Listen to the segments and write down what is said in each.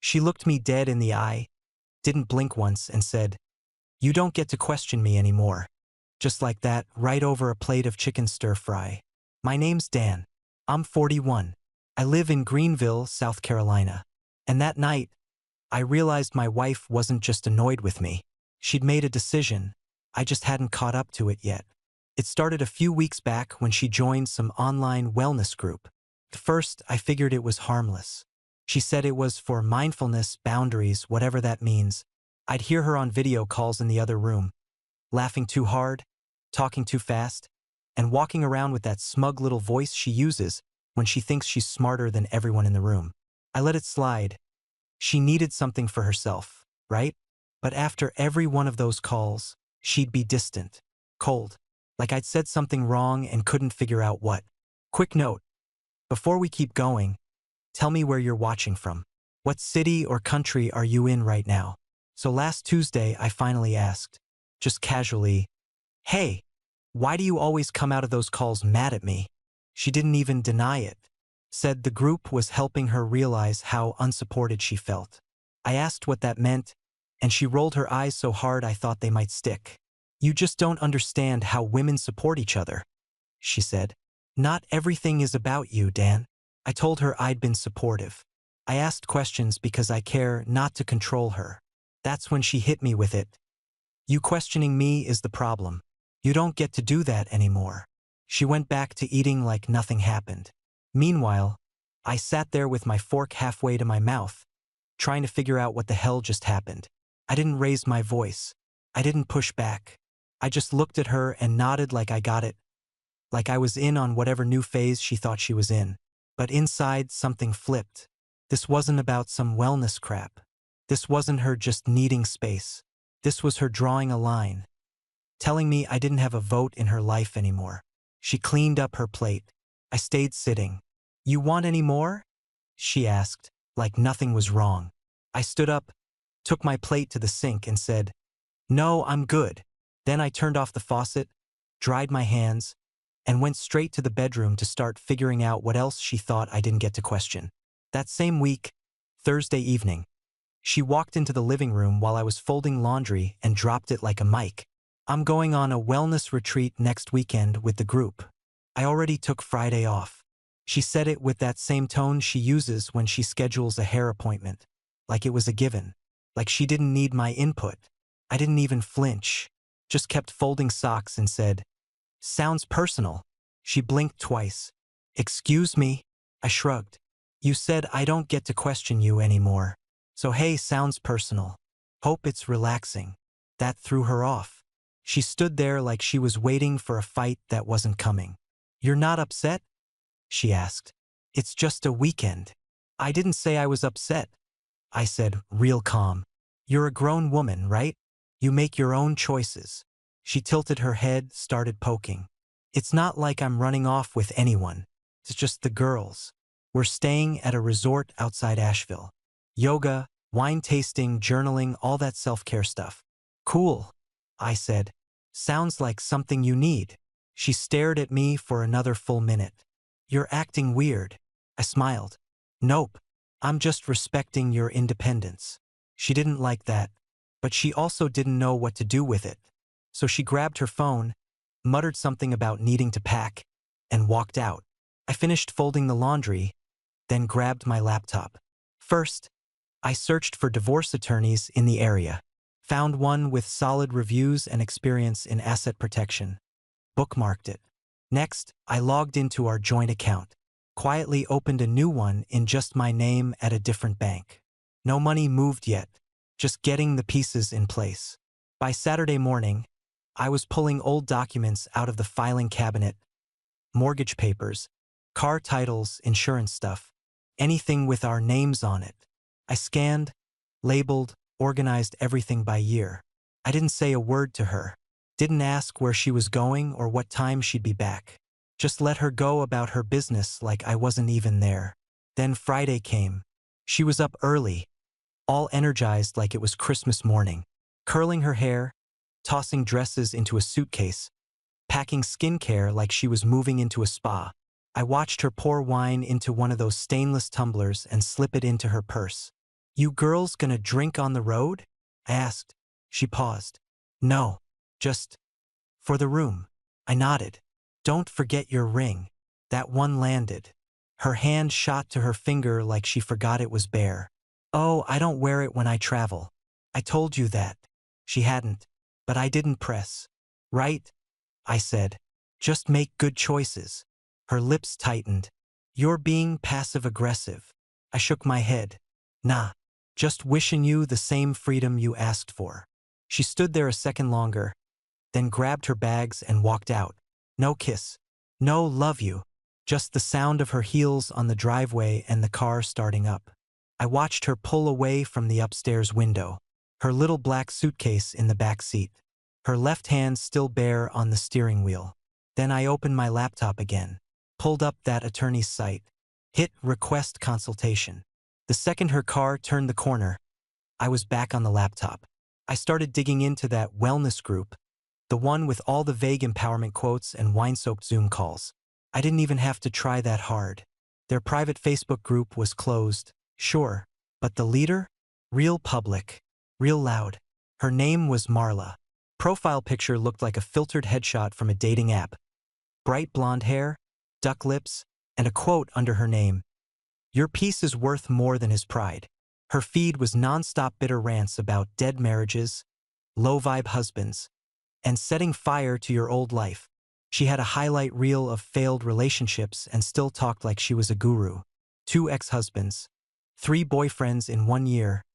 She looked me dead in the eye, didn't blink once, and said, "You don't get to question me anymore." Just like that, right over a plate of chicken stir-fry. "My name's Dan. I'm 41. I live in Greenville, South Carolina." And that night, I realized my wife wasn't just annoyed with me. She'd made a decision. I just hadn't caught up to it yet. It started a few weeks back when she joined some online wellness group. At first, I figured it was harmless. She said it was for mindfulness, boundaries, whatever that means. I'd hear her on video calls in the other room, laughing too hard, talking too fast, and walking around with that smug little voice she uses when she thinks she's smarter than everyone in the room. I let it slide. She needed something for herself, right? But after every one of those calls, she'd be distant, cold, like I'd said something wrong and couldn't figure out what. Quick note: before we keep going, tell me where you're watching from. What city or country are you in right now? So last Tuesday, I finally asked, just casually, "Hey, why do you always come out of those calls mad at me?" She didn't even deny it. Said the group was helping her realize how unsupported she felt. I asked what that meant, and she rolled her eyes so hard I thought they might stick. "You just don't understand how women support each other," she said. "Not everything is about you, Dan." I told her I'd been supportive. I asked questions because I care, not to control her. That's when she hit me with it. "You questioning me is the problem. You don't get to do that anymore." She went back to eating like nothing happened. Meanwhile, I sat there with my fork halfway to my mouth, trying to figure out what the hell just happened. I didn't raise my voice. I didn't push back. I just looked at her and nodded like I got it, like I was in on whatever new phase she thought she was in. But inside, something flipped. This wasn't about some wellness crap. This wasn't her just needing space. This was her drawing a line, telling me I didn't have a vote in her life anymore. She cleaned up her plate. I stayed sitting. "You want any more?" she asked, like nothing was wrong. I stood up, took my plate to the sink, and said, "No, I'm good." Then I turned off the faucet, dried my hands, and went straight to the bedroom to start figuring out what else she thought I didn't get to question. That same week, Thursday evening, she walked into the living room while I was folding laundry and dropped it like a mic. "I'm going on a wellness retreat next weekend with the group. I already took Friday off." She said it with that same tone she uses when she schedules a hair appointment, like it was a given, like she didn't need my input. I didn't even flinch, just kept folding socks and said, "Sounds personal." She blinked twice. "Excuse me?" I shrugged. "You said I don't get to question you anymore. So hey, sounds personal. Hope it's relaxing." That threw her off. She stood there like she was waiting for a fight that wasn't coming. "You're not upset?" she asked. "It's just a weekend." I didn't say I was upset. I said, real calm, "You're a grown woman, right? You make your own choices." She tilted her head, started poking. "It's not like I'm running off with anyone. It's just the girls. We're staying at a resort outside Asheville. Yoga, wine tasting, journaling, all that self-care stuff." "Cool," I said. "Sounds like something you need." She stared at me for another full minute. "You're acting weird." I smiled. "Nope. I'm just respecting your independence." She didn't like that, but she also didn't know what to do with it. So she grabbed her phone, muttered something about needing to pack, and walked out. I finished folding the laundry, then grabbed my laptop. First, I searched for divorce attorneys in the area. Found one with solid reviews and experience in asset protection. Bookmarked it. Next, I logged into our joint account. Quietly opened a new one in just my name at a different bank. No money moved yet, just getting the pieces in place. By Saturday morning, I was pulling old documents out of the filing cabinet, mortgage papers, car titles, insurance stuff, anything with our names on it. I scanned, labeled, organized everything by year. I didn't say a word to her. Didn't ask where she was going or what time she'd be back. Just let her go about her business like I wasn't even there. Then Friday came. She was up early, all energized like it was Christmas morning, curling her hair, tossing dresses into a suitcase, packing skincare like she was moving into a spa. I watched her pour wine into one of those stainless tumblers and slip it into her purse. You girls gonna drink on the road? I asked. She paused. No, just for the room. I nodded. Don't forget your ring. That one landed. Her hand shot to her finger like she forgot it was bare. Oh, I don't wear it when I travel. I told you that. She hadn't. But I didn't press. Right? I said. Just make good choices. Her lips tightened. You're being passive-aggressive. I shook my head. Nah. Just wishing you the same freedom you asked for. She stood there a second longer, then grabbed her bags and walked out. No kiss. No love you. Just the sound of her heels on the driveway and the car starting up. I watched her pull away from the upstairs window, her little black suitcase in the back seat, her left hand still bare on the steering wheel. Then I opened my laptop again, pulled up that attorney's site, hit request consultation. The second her car turned the corner, I was back on the laptop. I started digging into that wellness group, the one with all the vague empowerment quotes and wine-soaked Zoom calls. I didn't even have to try that hard. Their private Facebook group was closed, sure, but the leader? Real public, real loud. Her name was Marla. Profile picture looked like a filtered headshot from a dating app. Bright blonde hair, duck lips, and a quote under her name. Your peace is worth more than his pride. Her feed was non-stop bitter rants about dead marriages, low-vibe husbands, and setting fire to your old life. She had a highlight reel of failed relationships and still talked like she was a guru. 2 ex-husbands, 3 boyfriends in 1 year,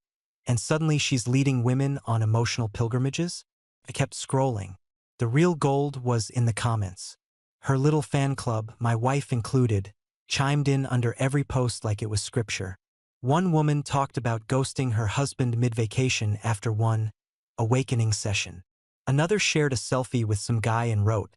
and suddenly she's leading women on emotional pilgrimages? I kept scrolling. The real gold was in the comments. Her little fan club, my wife included, chimed in under every post like it was scripture. One woman talked about ghosting her husband mid-vacation after one awakening session. Another shared a selfie with some guy and wrote,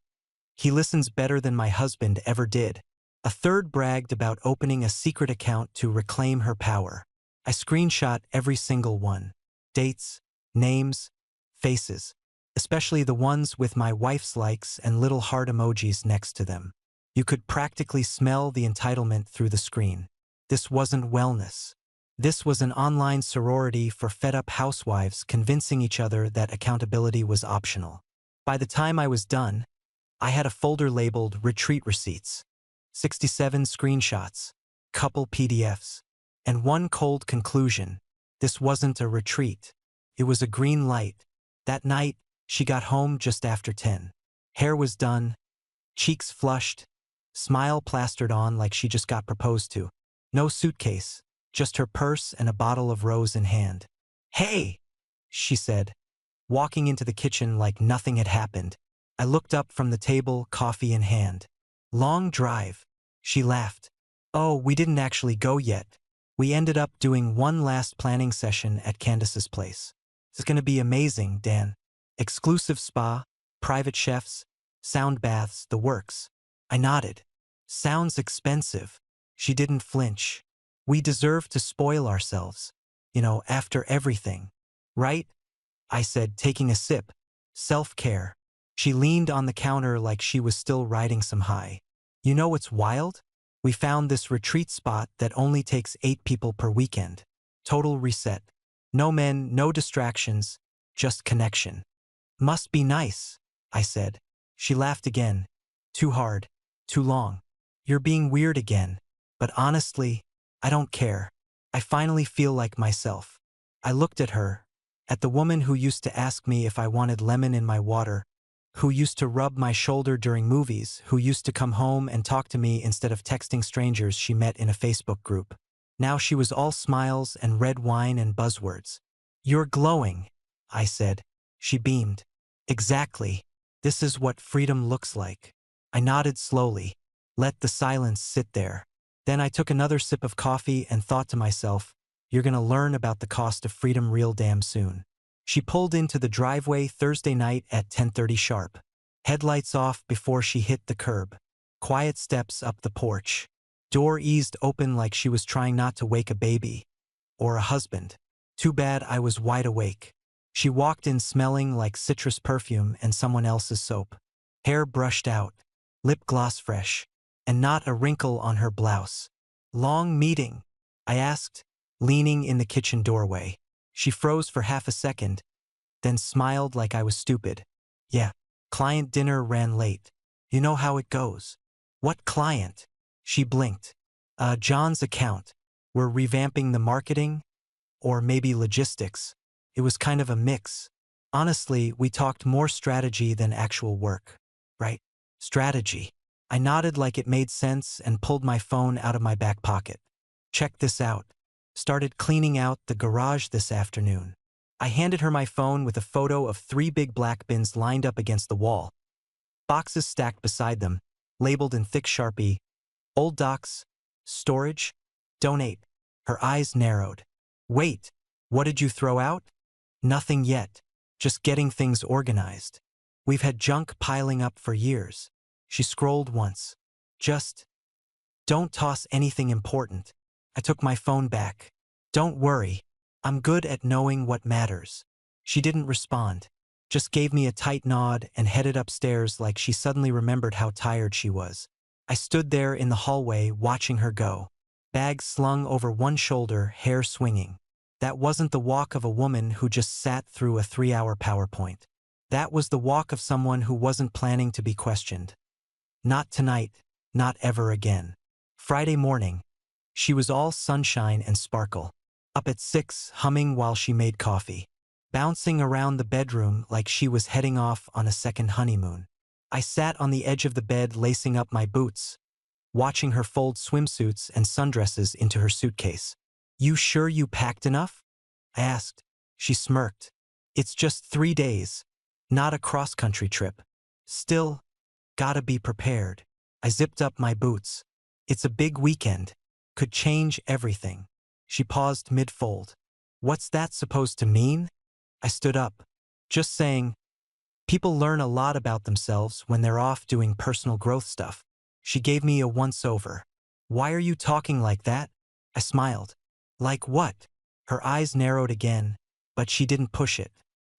"He listens better than my husband ever did." A third bragged about opening a secret account to reclaim her power. I screenshot every single one. Dates, names, faces, especially the ones with my wife's likes and little heart emojis next to them. You could practically smell the entitlement through the screen. This wasn't wellness. This was an online sorority for fed-up housewives convincing each other that accountability was optional. By the time I was done, I had a folder labeled Retreat Receipts, 67 screenshots, couple PDFs, and one cold conclusion. This wasn't a retreat. It was a green light. That night, she got home just after 10. Hair was done, cheeks flushed, smile plastered on like she just got proposed to. No suitcase, just her purse and a bottle of rose in hand. "Hey," she said, walking into the kitchen like nothing had happened. I looked up from the table, coffee in hand. "Long drive." She laughed. "Oh, we didn't actually go yet. We ended up doing one last planning session at Candace's place. It's gonna be amazing, Dan. Exclusive spa, private chefs, sound baths, the works." I nodded. "Sounds expensive." She didn't flinch. "We deserve to spoil ourselves. After everything. Right?" I said, taking a sip. "Self-care." She leaned on the counter like she was still riding some high. "You know what's wild? We found this retreat spot that only takes 8 people per weekend. Total reset. No men, no distractions, just connection." "Must be nice," I said. She laughed again. "Too hard. Too long. You're being weird again. But honestly, I don't care. I finally feel like myself." I looked at her, at the woman who used to ask me if I wanted lemon in my water, who used to rub my shoulder during movies, who used to come home and talk to me instead of texting strangers she met in a Facebook group. Now she was all smiles and red wine and buzzwords. "You're glowing," I said. She beamed. "Exactly. This is what freedom looks like." I nodded slowly, let the silence sit there. Then I took another sip of coffee and thought to myself, you're gonna learn about the cost of freedom real damn soon. She pulled into the driveway Thursday night at 10:30 sharp. Headlights off before she hit the curb. Quiet steps up the porch. Door eased open like she was trying not to wake a baby. Or a husband. Too bad I was wide awake. She walked in smelling like citrus perfume and someone else's soap. Hair brushed out. Lip gloss fresh. And not a wrinkle on her blouse. "Long meeting?" I asked. leaning in the kitchen doorway. She froze for half a second, then smiled like I was stupid. Yeah, client dinner ran late. You know how it goes. What client? She blinked. John's account. We're revamping the marketing, or maybe logistics. It was kind of a mix. Honestly, we talked more strategy than actual work. Right? Strategy. I nodded like it made sense and pulled my phone out of my back pocket. Check this out. Started cleaning out the garage this afternoon. I handed her my phone with a photo of 3 big black bins lined up against the wall. Boxes stacked beside them, labeled in thick Sharpie, old docs, storage, donate. Her eyes narrowed. Wait, what did you throw out? Nothing yet, just getting things organized. We've had junk piling up for years. She scrolled once. Just, don't toss anything important. I took my phone back. Don't worry, I'm good at knowing what matters. She didn't respond, just gave me a tight nod and headed upstairs like she suddenly remembered how tired she was. I stood there in the hallway watching her go. Bag slung over one shoulder, hair swinging. That wasn't the walk of a woman who just sat through a 3-hour PowerPoint. That was the walk of someone who wasn't planning to be questioned. Not tonight, not ever again. Friday morning. She was all sunshine and sparkle. Up at 6, humming while she made coffee. Bouncing around the bedroom like she was heading off on a second honeymoon. I sat on the edge of the bed lacing up my boots, watching her fold swimsuits and sundresses into her suitcase. You sure you packed enough? I asked. She smirked. It's just 3 days, not a cross-country trip. Still, gotta be prepared. I zipped up my boots. It's a big weekend. Could change everything. She paused mid-fold. What's that supposed to mean? I stood up. Just saying, people learn a lot about themselves when they're off doing personal growth stuff. She gave me a once-over. Why are you talking like that? I smiled. Like what? Her eyes narrowed again, but she didn't push it.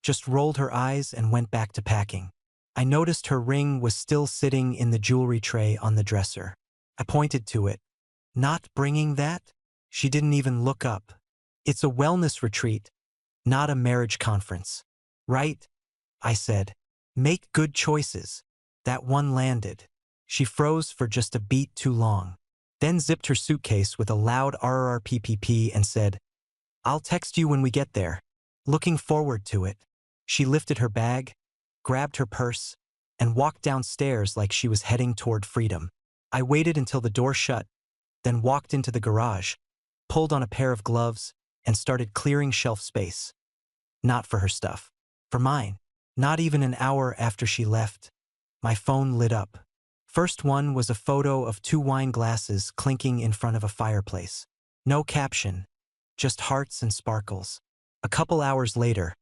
Just rolled her eyes and went back to packing. I noticed her ring was still sitting in the jewelry tray on the dresser. I pointed to it. Not bringing that? She didn't even look up. It's a wellness retreat, not a marriage conference. Right? I said. Make good choices. That one landed. She froze for just a beat too long, then zipped her suitcase with a loud RRPPP and said, I'll text you when we get there. Looking forward to it. She lifted her bag, grabbed her purse, and walked downstairs like she was heading toward freedom. I waited until the door shut, then walked into the garage, pulled on a pair of gloves, and started clearing shelf space. Not for her stuff. For mine. Not even an hour after she left, my phone lit up. First one was a photo of 2 wine glasses clinking in front of a fireplace. No caption, just hearts and sparkles. A couple hours later,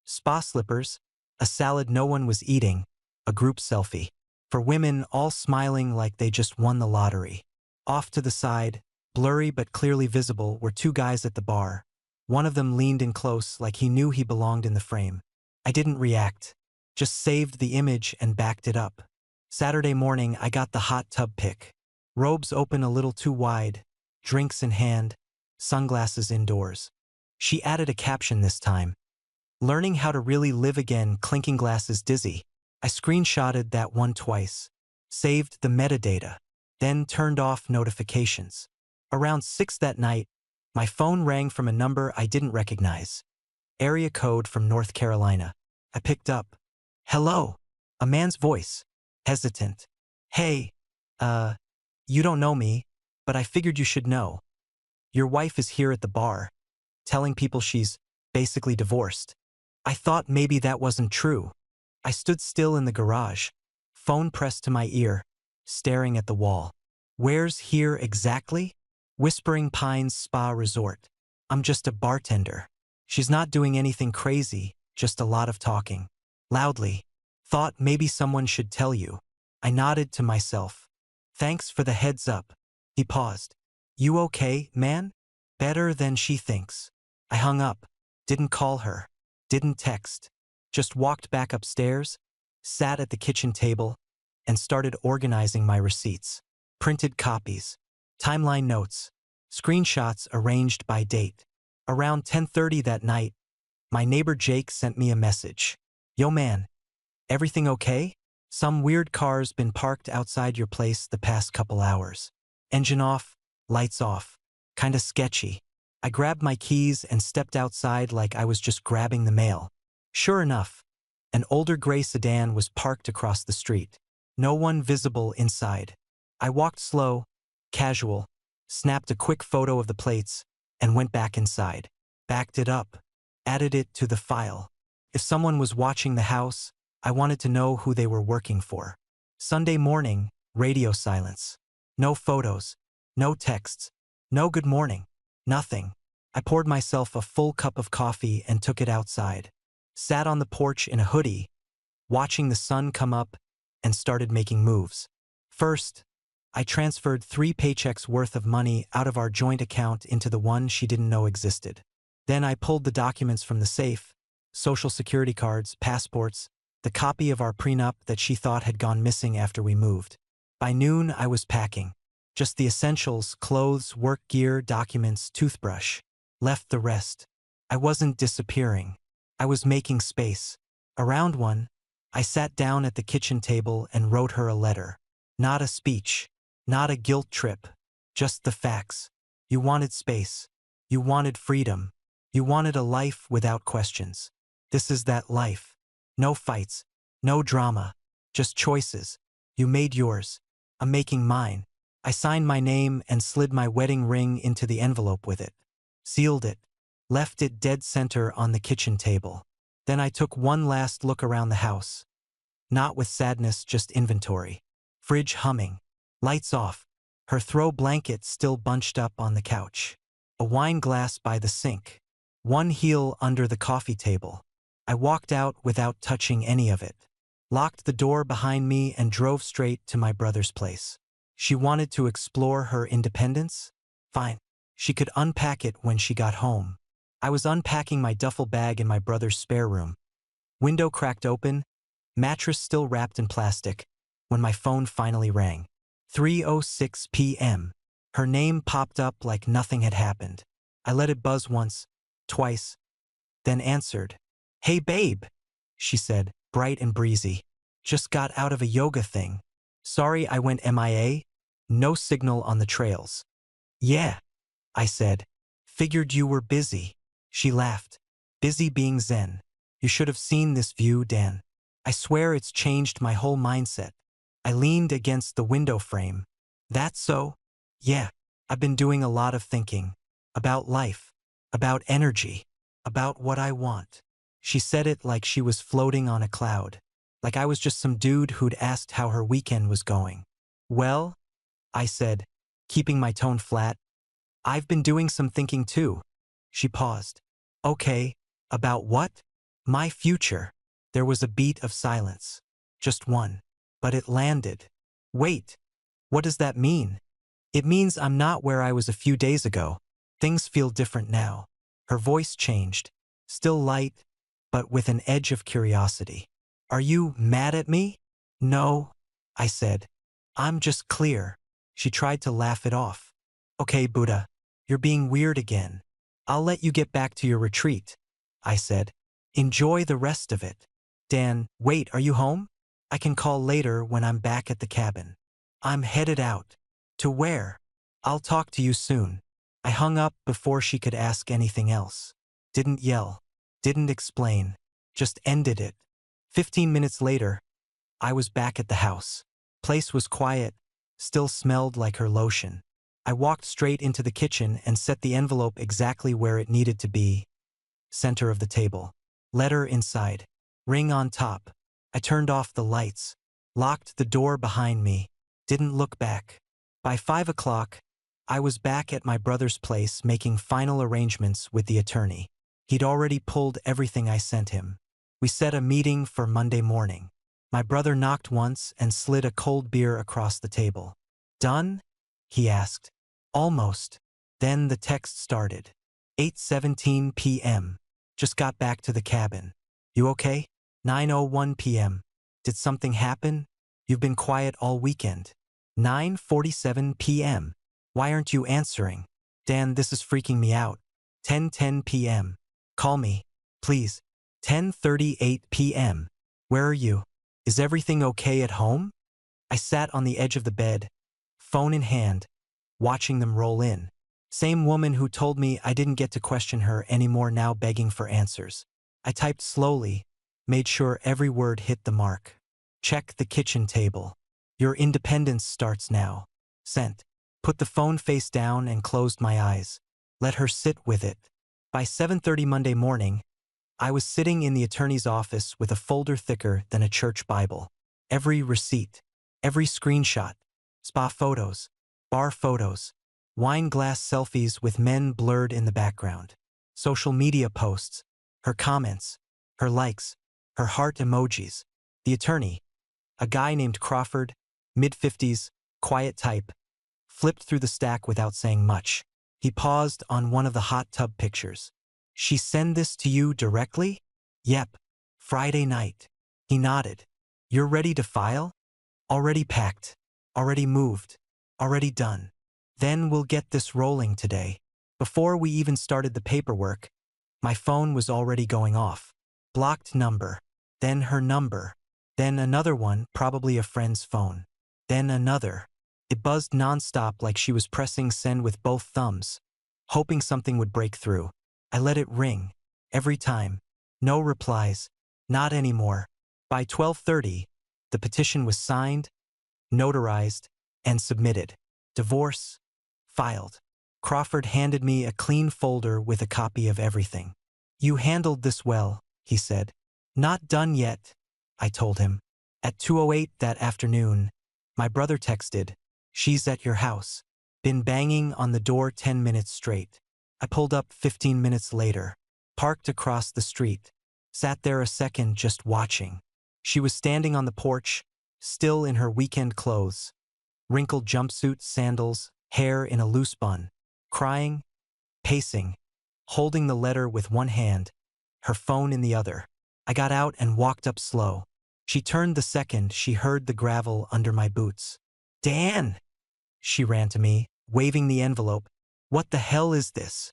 spa slippers, a salad no one was eating, a group selfie. For women all smiling like they just won the lottery. Off to the side, blurry but clearly visible, were 2 guys at the bar. One of them leaned in close like he knew he belonged in the frame. I didn't react, just saved the image and backed it up. Saturday morning, I got the hot tub pic. Robes open a little too wide, drinks in hand, sunglasses indoors. She added a caption this time. Learning how to really live again, clinking glasses dizzy. I screenshotted that one twice, saved the metadata, then turned off notifications. Around 6 that night, my phone rang from a number I didn't recognize. Area code from North Carolina. I picked up. Hello. A man's voice. Hesitant. Hey, you don't know me, but I figured you should know. Your wife is here at the bar, telling people she's basically divorced. I thought maybe that wasn't true. I stood still in the garage, phone pressed to my ear, staring at the wall. Where's here exactly? Whispering Pines Spa Resort. I'm just a bartender. She's not doing anything crazy, just a lot of talking. Loudly. Thought maybe someone should tell you. I nodded to myself. Thanks for the heads up. He paused. You okay, man? Better than she thinks. I hung up. Didn't call her. Didn't text. Just walked back upstairs, sat at the kitchen table, and started organizing my receipts. Printed copies. Timeline notes. Screenshots arranged by date. Around 10:30 that night, my neighbor Jake sent me a message. Yo man, everything okay? Some weird car's been parked outside your place the past couple hours. Engine off, lights off. Kinda sketchy. I grabbed my keys and stepped outside like I was just grabbing the mail. Sure enough, an older gray sedan was parked across the street. No one visible inside. I walked slow, casual, snapped a quick photo of the plates, and went back inside. Backed it up, added it to the file. If someone was watching the house, I wanted to know who they were working for. Sunday morning, radio silence. No photos, no texts, no good morning, nothing. I poured myself a full cup of coffee and took it outside. Sat on the porch in a hoodie, watching the sun come up, and started making moves. First, I transferred 3 paychecks worth of money out of our joint account into the one she didn't know existed. Then I pulled the documents from the safe, social security cards, passports, the copy of our prenup that she thought had gone missing after we moved. By noon, I was packing. Just the essentials, clothes, work gear, documents, toothbrush. Left the rest. I wasn't disappearing. I was making space. Around 1, I sat down at the kitchen table and wrote her a letter. Not a speech. Not a guilt trip. Just the facts. You wanted space. You wanted freedom. You wanted a life without questions. This is that life. No fights. No drama. Just choices. You made yours. I'm making mine. I signed my name and slid my wedding ring into the envelope with it. Sealed it. Left it dead center on the kitchen table. Then I took one last look around the house. Not with sadness, just inventory. Fridge humming. Lights off. Her throw blanket still bunched up on the couch. A wine glass by the sink. One heel under the coffee table. I walked out without touching any of it. Locked the door behind me and drove straight to my brother's place. She wanted to explore her independence? Fine. She could unpack it when she got home. I was unpacking my duffel bag in my brother's spare room. Window cracked open, mattress still wrapped in plastic, when my phone finally rang. 3:06 p.m. Her name popped up like nothing had happened. I let it buzz once, twice, then answered. Hey babe, she said, bright and breezy. Just got out of a yoga thing. Sorry I went MIA. No signal on the trails. Yeah, I said. Figured you were busy. She laughed. Busy being zen. You should have seen this view, Dan. I swear it's changed my whole mindset. I leaned against the window frame. That so? Yeah, I've been doing a lot of thinking. About life. About energy. About what I want. She said it like she was floating on a cloud. Like I was just some dude who'd asked how her weekend was going. Well, I said, keeping my tone flat, I've been doing some thinking too. She paused. Okay, about what? My future. There was a beat of silence. Just one. But it landed. Wait, what does that mean? It means I'm not where I was a few days ago. Things feel different now. Her voice changed. Still light, but with an edge of curiosity. Are you mad at me? No, I said. I'm just clear. She tried to laugh it off. Okay, Buddha, you're being weird again. I'll let you get back to your retreat, I said. Enjoy the rest of it. Dan, wait, are you home? I can call later when I'm back at the cabin. I'm headed out. To where? I'll talk to you soon. I hung up before she could ask anything else. Didn't yell. Didn't explain. Just ended it. 15 minutes later, I was back at the house. Place was quiet, still smelled like her lotion. I walked straight into the kitchen and set the envelope exactly where it needed to be. Center of the table. Letter inside. Ring on top. I turned off the lights. Locked the door behind me. Didn't look back. By 5 o'clock, I was back at my brother's place making final arrangements with the attorney. He'd already pulled everything I sent him. We set a meeting for Monday morning. My brother knocked once and slid a cold beer across the table. Done? He asked. Almost. Then the text started. 8:17 p.m. Just got back to the cabin. You okay? 9:01 p.m. Did something happen? You've been quiet all weekend. 9:47 p.m. Why aren't you answering? Dan, this is freaking me out. 10:10 p.m. Call me, please. 10:38 p.m. Where are you? Is everything okay at home? I sat on the edge of the bed, phone in hand, watching them roll in. Same woman who told me I didn't get to question her anymore, now begging for answers. I typed slowly, made sure every word hit the mark. Check the kitchen table. Your independence starts now. Sent. Put the phone face down and closed my eyes. Let her sit with it. By 7:30 Monday morning, I was sitting in the attorney's office with a folder thicker than a church Bible. Every receipt, every screenshot, spa photos, bar photos, wine glass selfies with men blurred in the background, social media posts, her comments, her likes, her heart emojis. The attorney, a guy named Crawford, mid-50s, quiet type, flipped through the stack without saying much. He paused on one of the hot tub pictures. She send this to you directly? Yep. Friday night. He nodded. You're ready to file? Already packed. Already moved. Already done. Then we'll get this rolling today. Before we even started the paperwork, my phone was already going off. Blocked number. Then her number. Then another one, probably a friend's phone. Then another. It buzzed nonstop like she was pressing send with both thumbs, hoping something would break through. I let it ring. Every time. No replies. Not anymore. By 12:30, the petition was signed, notarized, and submitted. Divorce. Filed. Crawford handed me a clean folder with a copy of everything. You handled this well, he said. Not done yet, I told him. At 2:08 that afternoon, my brother texted, she's at your house. Been banging on the door 10 minutes straight. I pulled up 15 minutes later, parked across the street, sat there a second just watching. She was standing on the porch, still in her weekend clothes, wrinkled jumpsuit, sandals, hair in a loose bun, crying, pacing, holding the letter with one hand, her phone in the other. I got out and walked up slow. She turned the second she heard the gravel under my boots. Dan! She ran to me, waving the envelope. What the hell is this?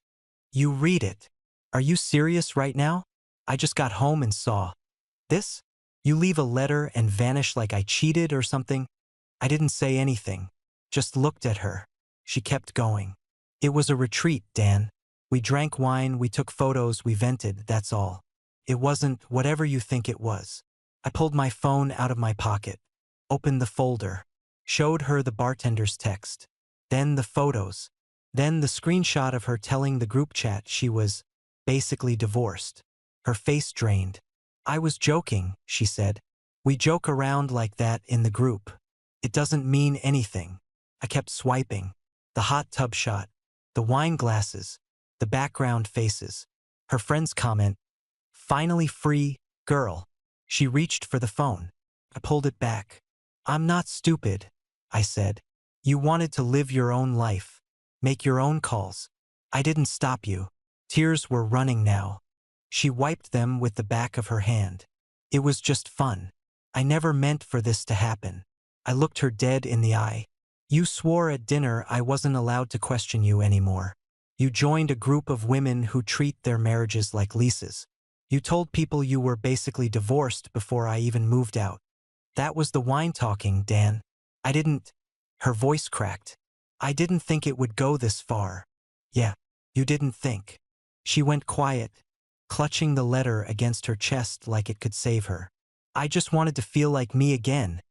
You read it. Are you serious right now? I just got home and saw. This? You leave a letter and vanish like I cheated or something? I didn't say anything. Just looked at her. She kept going. It was a retreat, Dan. We drank wine, we took photos, we vented, that's all. It wasn't whatever you think it was. I pulled my phone out of my pocket, opened the folder, showed her the bartender's text, then the photos, then the screenshot of her telling the group chat she was basically divorced. Her face drained. I was joking, she said. We joke around like that in the group. It doesn't mean anything. I kept swiping. The hot tub shot, the wine glasses, the background faces. Her friend's comment, finally free, girl. She reached for the phone. I pulled it back. I'm not stupid, I said. You wanted to live your own life, make your own calls. I didn't stop you. Tears were running now. She wiped them with the back of her hand. It was just fun. I never meant for this to happen. I looked her dead in the eye. You swore at dinner I wasn't allowed to question you anymore. You joined a group of women who treat their marriages like leases. You told people you were basically divorced before I even moved out. That was the wine talking, Dan. I didn't. Her voice cracked. I didn't think it would go this far. Yeah, you didn't think. She went quiet, clutching the letter against her chest like it could save her. I just wanted to feel like me again,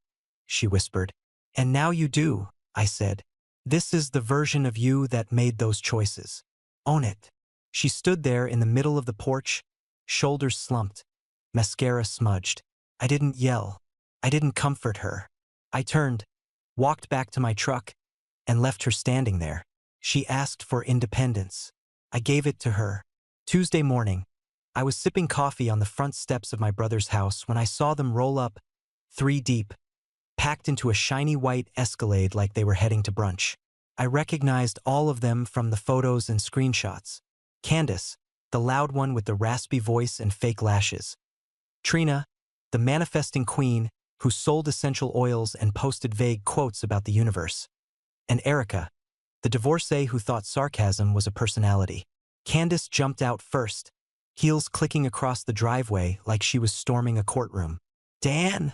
she whispered. And now you do, I said. This is the version of you that made those choices. Own it. She stood there in the middle of the porch, shoulders slumped, mascara smudged. I didn't yell. I didn't comfort her. I turned, walked back to my truck, and left her standing there. She asked for independence. I gave it to her. Tuesday morning, I was sipping coffee on the front steps of my brother's house when I saw them roll up, 3 deep, packed into a shiny white Escalade like they were heading to brunch. I recognized all of them from the photos and screenshots. Candace, the loud one with the raspy voice and fake lashes. Trina, the manifesting queen who sold essential oils and posted vague quotes about the universe. And Erica, the divorcee who thought sarcasm was a personality. Candace jumped out first, heels clicking across the driveway like she was storming a courtroom. "Dan!"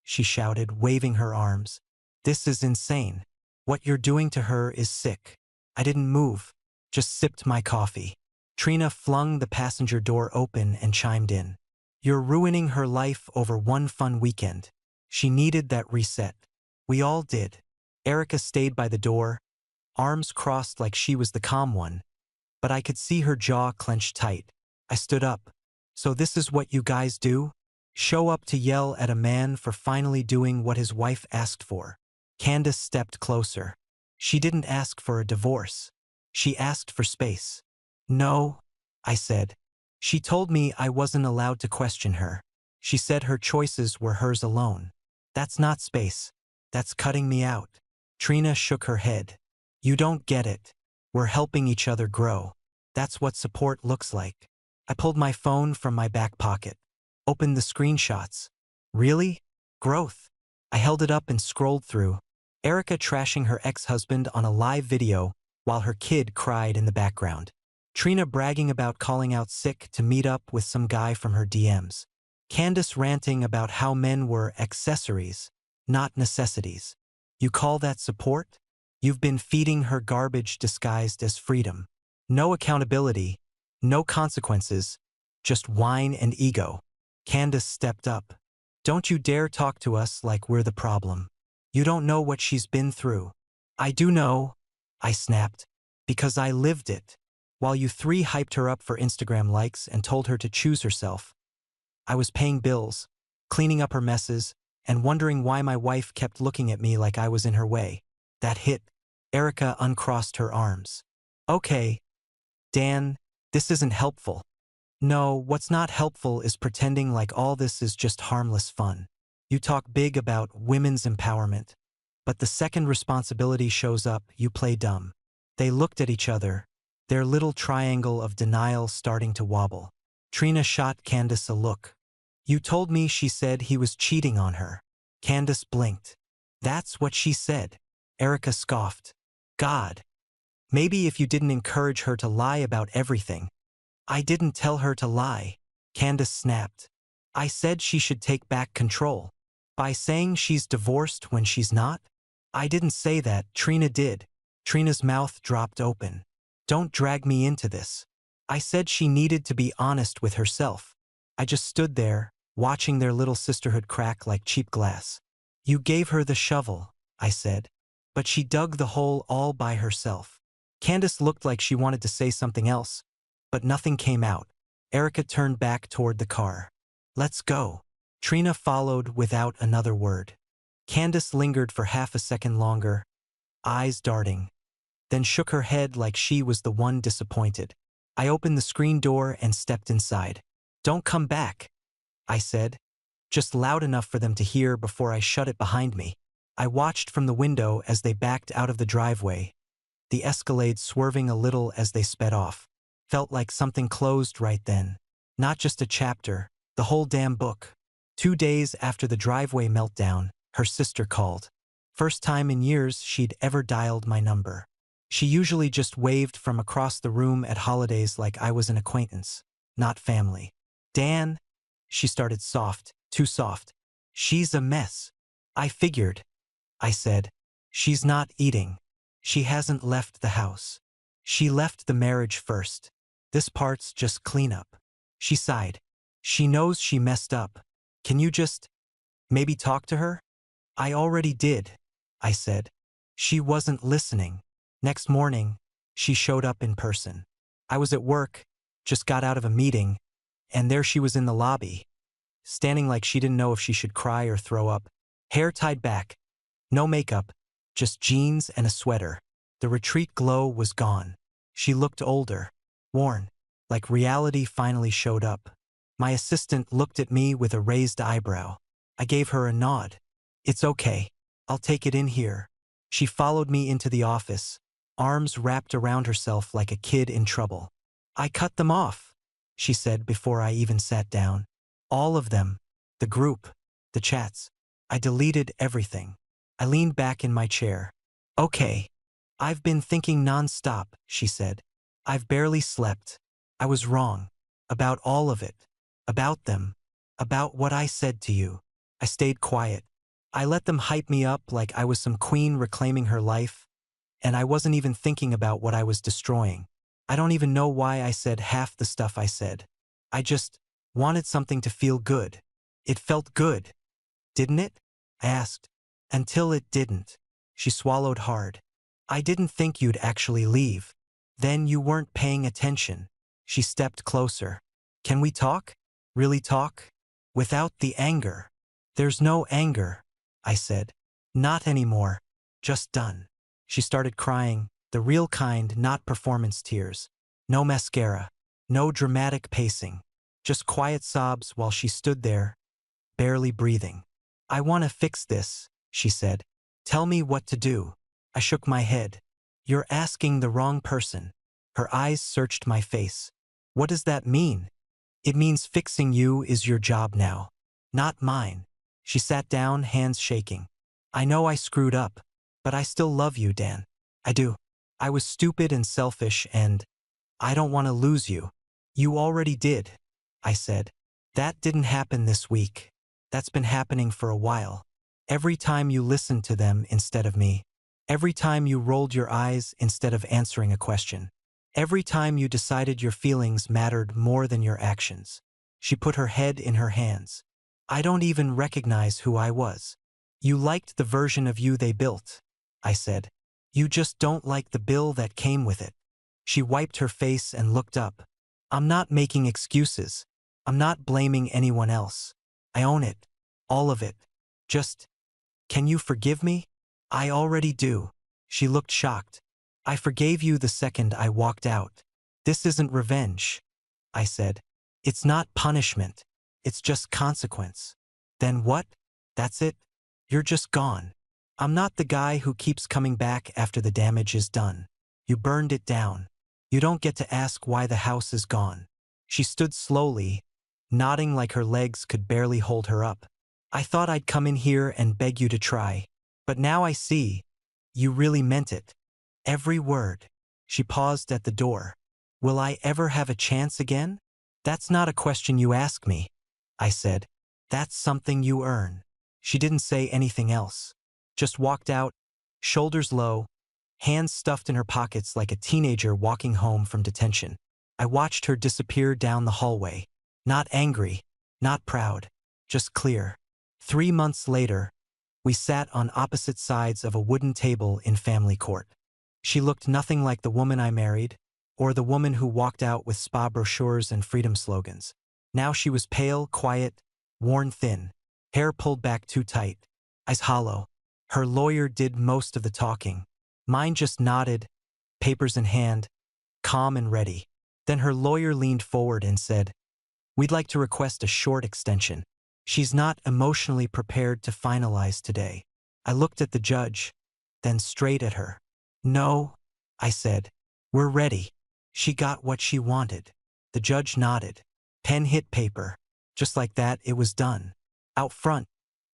she shouted, waving her arms. "This is insane. What you're doing to her is sick." I didn't move, just sipped my coffee. Trina flung the passenger door open and chimed in. "You're ruining her life over one fun weekend. She needed that reset." We all did. Erica stayed by the door, arms crossed like she was the calm one, but I could see her jaw clenched tight. I stood up. "So this is what you guys do? Show up to yell at a man for finally doing what his wife asked for?" Candace stepped closer. "She didn't ask for a divorce. She asked for space." "No," I said. "She told me I wasn't allowed to question her. She said her choices were hers alone. That's not space. That's cutting me out." Trina shook her head. "You don't get it. We're helping each other grow. That's what support looks like." I pulled my phone from my back pocket, opened the screenshots. "Really? Growth?" I held it up and scrolled through. Erica trashing her ex-husband on a live video while her kid cried in the background. Trina bragging about calling out sick to meet up with some guy from her DMs. Candace ranting about how men were accessories, not necessities. You call that support? You've been feeding her garbage disguised as freedom. No accountability, no consequences, just whine and ego. Candace stepped up. "Don't you dare talk to us like we're the problem. You don't know what she's been through." "I do know," I snapped, "because I lived it. While you three hyped her up for Instagram likes and told her to choose herself, I was paying bills, cleaning up her messes, and wondering why my wife kept looking at me like I was in her way." That hit. Erica uncrossed her arms. "Okay, Dan, this isn't helpful." "No, what's not helpful is pretending like all this is just harmless fun. You talk big about women's empowerment, but the second responsibility shows up, you play dumb." They looked at each other, their little triangle of denial starting to wobble. Trina shot Candace a look. "You told me she said he was cheating on her." Candace blinked. "That's what she said." Erica scoffed. "God. Maybe if you didn't encourage her to lie about everything." "I didn't tell her to lie," Candace snapped. "I said she should take back control. By saying she's divorced when she's not?" "I didn't say that, Trina did." Trina's mouth dropped open. "Don't drag me into this. I said she needed to be honest with herself." I just stood there, watching their little sisterhood crack like cheap glass. "You gave her the shovel," I said. "But she dug the hole all by herself." Candace looked like she wanted to say something else, but nothing came out. Erica turned back toward the car. "Let's go." Trina followed without another word. Candace lingered for half a second longer, eyes darting, then shook her head like she was the one disappointed. I opened the screen door and stepped inside. "Don't come back," I said, just loud enough for them to hear before I shut it behind me. I watched from the window as they backed out of the driveway, the Escalade swerving a little as they sped off. Felt like something closed right then. Not just a chapter, the whole damn book. 2 days after the driveway meltdown, her sister called. First time in years she'd ever dialed my number. She usually just waved from across the room at holidays like I was an acquaintance, not family. "Dan," she started soft, too soft. "She's a mess." "I figured," I said. "She's not eating. She hasn't left the house. She left the marriage first. This part's just cleanup." She sighed. "She knows she messed up. Can you just maybe talk to her?" "I already did," I said. She wasn't listening. Next morning, she showed up in person. I was at work, just got out of a meeting, and there she was in the lobby, standing like she didn't know if she should cry or throw up. Hair tied back, no makeup, just jeans and a sweater. The retreat glow was gone. She looked older, worn, like reality finally showed up. My assistant looked at me with a raised eyebrow. I gave her a nod. "It's okay. I'll take it in here." She followed me into the office, arms wrapped around herself like a kid in trouble. "I cut them off," she said before I even sat down. "All of them. The group, the chats. I deleted everything." I leaned back in my chair. "Okay. I've been thinking nonstop, she said. I've barely slept. I was wrong. About all of it. About them. About what I said to you. I stayed quiet. I let them hype me up like I was some queen reclaiming her life, and I wasn't even thinking about what I was destroying. I don't even know why I said half the stuff I said. I just wanted something to feel good. It felt good, didn't it? I asked. Until it didn't. She swallowed hard. I didn't think you'd actually leave. Then you weren't paying attention. She stepped closer. Can we talk? Really talk? Without the anger. There's no anger, I said. Not anymore. Just done. She started crying, the real kind, not performance tears. No mascara. No dramatic pacing. Just quiet sobs while she stood there, barely breathing. I want to fix this, she said. Tell me what to do. I shook my head. You're asking the wrong person. Her eyes searched my face. What does that mean? It means fixing you is your job now. Not mine. She sat down, hands shaking. I know I screwed up, but I still love you, Dan. I do. I was stupid and selfish, and I don't want to lose you. You already did, I said. That didn't happen this week. That's been happening for a while. Every time you listened to them instead of me. Every time you rolled your eyes instead of answering a question. Every time you decided your feelings mattered more than your actions. She put her head in her hands. I don't even recognize who I was. You liked the version of you they built, I said. You just don't like the bill that came with it. She wiped her face and looked up. I'm not making excuses. I'm not blaming anyone else. I own it. All of it. Just, can you forgive me? I already do. She looked shocked. I forgave you the second I walked out. This isn't revenge, I said. It's not punishment. It's just consequence. Then what? That's it? You're just gone. I'm not the guy who keeps coming back after the damage is done. You burned it down. You don't get to ask why the house is gone. She stood slowly, nodding like her legs could barely hold her up. I thought I'd come in here and beg you to try. But now I see. You really meant it. Every word. She paused at the door. Will I ever have a chance again? That's not a question you ask me, I said. That's something you earn. She didn't say anything else. Just walked out, shoulders low, hands stuffed in her pockets like a teenager walking home from detention. I watched her disappear down the hallway. Not angry, not proud, just clear. 3 months later, we sat on opposite sides of a wooden table in family court. She looked nothing like the woman I married, or the woman who walked out with spa brochures and freedom slogans. Now she was pale, quiet, worn thin, hair pulled back too tight, eyes hollow. Her lawyer did most of the talking. Mine just nodded, papers in hand, calm and ready. Then her lawyer leaned forward and said, We'd like to request a short extension. She's not emotionally prepared to finalize today. I looked at the judge, then straight at her. No, I said. We're ready. She got what she wanted. The judge nodded. Pen hit paper. Just like that, it was done. Out front,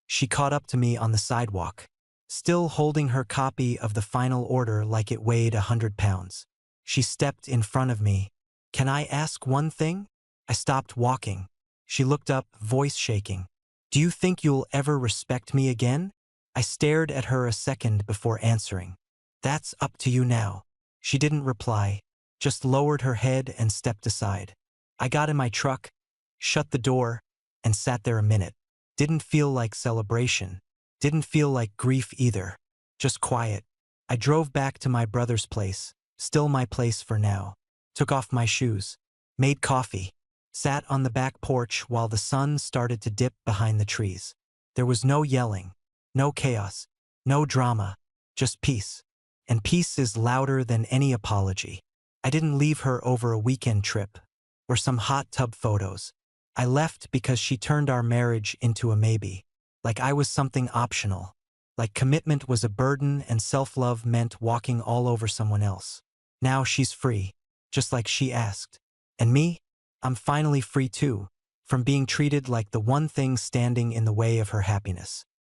she caught up to me on the sidewalk, still holding her copy of the final order like it weighed 100 pounds. She stepped in front of me. Can I ask one thing? I stopped walking. She looked up, voice shaking. Do you think you'll ever respect me again? I stared at her a second before answering. That's up to you now. She didn't reply, just lowered her head and stepped aside. I got in my truck, shut the door, and sat there a minute. Didn't feel like celebration. Didn't feel like grief either. Just quiet. I drove back to my brother's place, still my place for now. Took off my shoes, made coffee, sat on the back porch while the sun started to dip behind the trees. There was no yelling, no chaos, no drama, just peace. And peace is louder than any apology. I didn't leave her over a weekend trip or some hot tub photos. I left because she turned our marriage into a maybe. Like I was something optional. Like commitment was a burden and self-love meant walking all over someone else. Now she's free, just like she asked. And me? I'm finally free too, from being treated like the one thing standing in the way of her happiness.